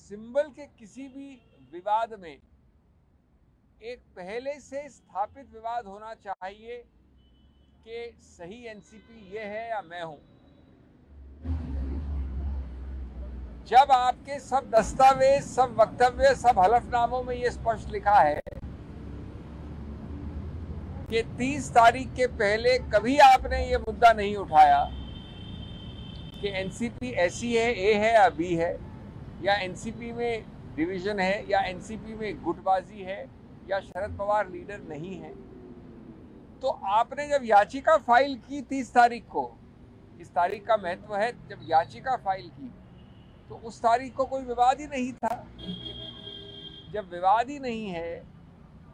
Symbol के किसी भी विवाद में एक पहले से स्थापित विवाद होना चाहिए कि सही एनसीपी ये है या मैं हूं। जब आपके सब दस्तावेज, सब वक्तव्य, सब हलफनामों में ये स्पष्ट लिखा है कि 30 तारीख के पहले कभी आपने ये मुद्दा नहीं उठाया कि एनसीपी ऐसी है, ए है या बी है, या एनसीपी में डिवीजन है, या एनसीपी में गुटबाजी है, या शरद पवार लीडर नहीं है, तो आपने जब याचिका फाइल की 30 तारीख को, इस तारीख का महत्व है, जब याचिका फाइल की तो उस तारीख को कोई विवाद ही नहीं था। जब विवाद ही नहीं है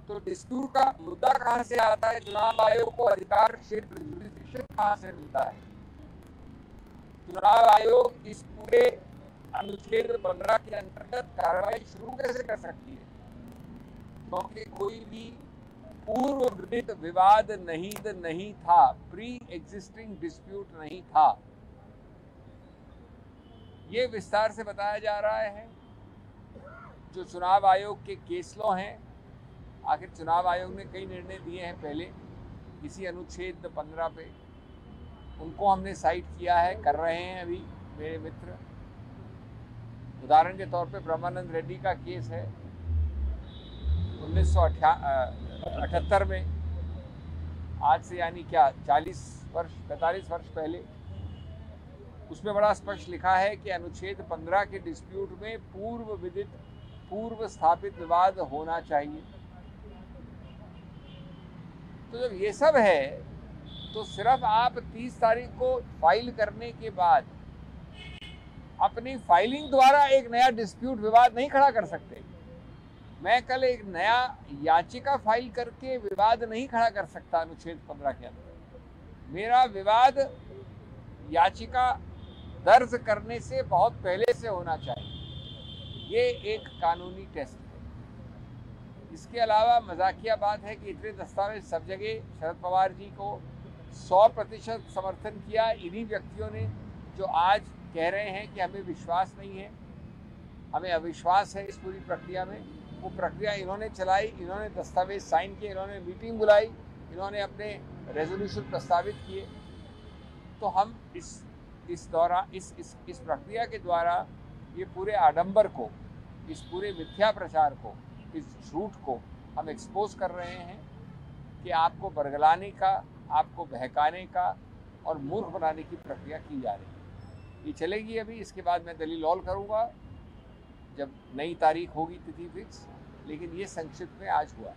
तो डिस्प्यूट का मुद्दा कहां से आता है? चुनाव आयोग को अधिकार क्षेत्र जुरिडिक्शन कहां से मिलता है? चुनाव आयोग इस पूरे अनुच्छेद 15 के अंतर्गत कार्रवाई शुरू कैसे कर सकती है? क्योंकि कोई भी पूर्व विदित विवाद नहीं था, प्री एग्जिस्टिंग डिस्प्यूट नहीं था। ये विस्तार से बताया जा रहा है। जो चुनाव आयोग के केस लॉ हैं, आखिर चुनाव आयोग ने कई निर्णय दिए हैं पहले इसी अनुच्छेद 15 पे, उनको हमने साइट किया है, कर रहे हैं अभी मेरे मित्र। उदाहरण के तौर पे ब्रह्मानंद रेड्डी का केस है 1978 में, आज से यानी क्या 45 वर्ष पहले। उसमें बड़ा स्पष्ट लिखा है कि अनुच्छेद 15 के डिस्प्यूट में पूर्व स्थापित विवाद होना चाहिए। तो जब ये सब है तो सिर्फ आप 30 तारीख को फाइल करने के बाद अपनी फाइलिंग द्वारा एक नया डिस्प्यूट विवाद नहीं खड़ा कर सकते। मैं कल एक नया याचिका फाइल करके विवाद नहीं खड़ा कर सकता अनुच्छेद 15 के अंदर। मेरा विवाद याचिका दर्ज करने से बहुत पहले से होना चाहिए। ये एक कानूनी टेस्ट है। इसके अलावा मजाकिया बात है कि इतने दस्तावेज सब जगह शरद पवार जी को 100% समर्थन किया इन्हीं व्यक्तियों ने जो आज कह रहे हैं कि हमें विश्वास नहीं है, हमें अविश्वास है इस पूरी प्रक्रिया में। वो प्रक्रिया इन्होंने चलाई, इन्होंने दस्तावेज साइन किए, इन्होंने मीटिंग बुलाई, इन्होंने अपने रेजोल्यूशन प्रस्तावित किए। तो हम इस दौरान इस प्रक्रिया के द्वारा ये पूरे आडंबर को, इस पूरे मिथ्या प्रचार को, इस झूठ को हम एक्सपोज कर रहे हैं कि आपको बरगलाने का, आपको बहकाने का और मूर्ख बनाने की प्रक्रिया की जा रही है। ये चलेगी अभी, इसके बाद मैं दलील ऑल करूँगा जब नई तारीख होगी, तिथि फिक्स। लेकिन ये संक्षिप्त में आज हुआ है।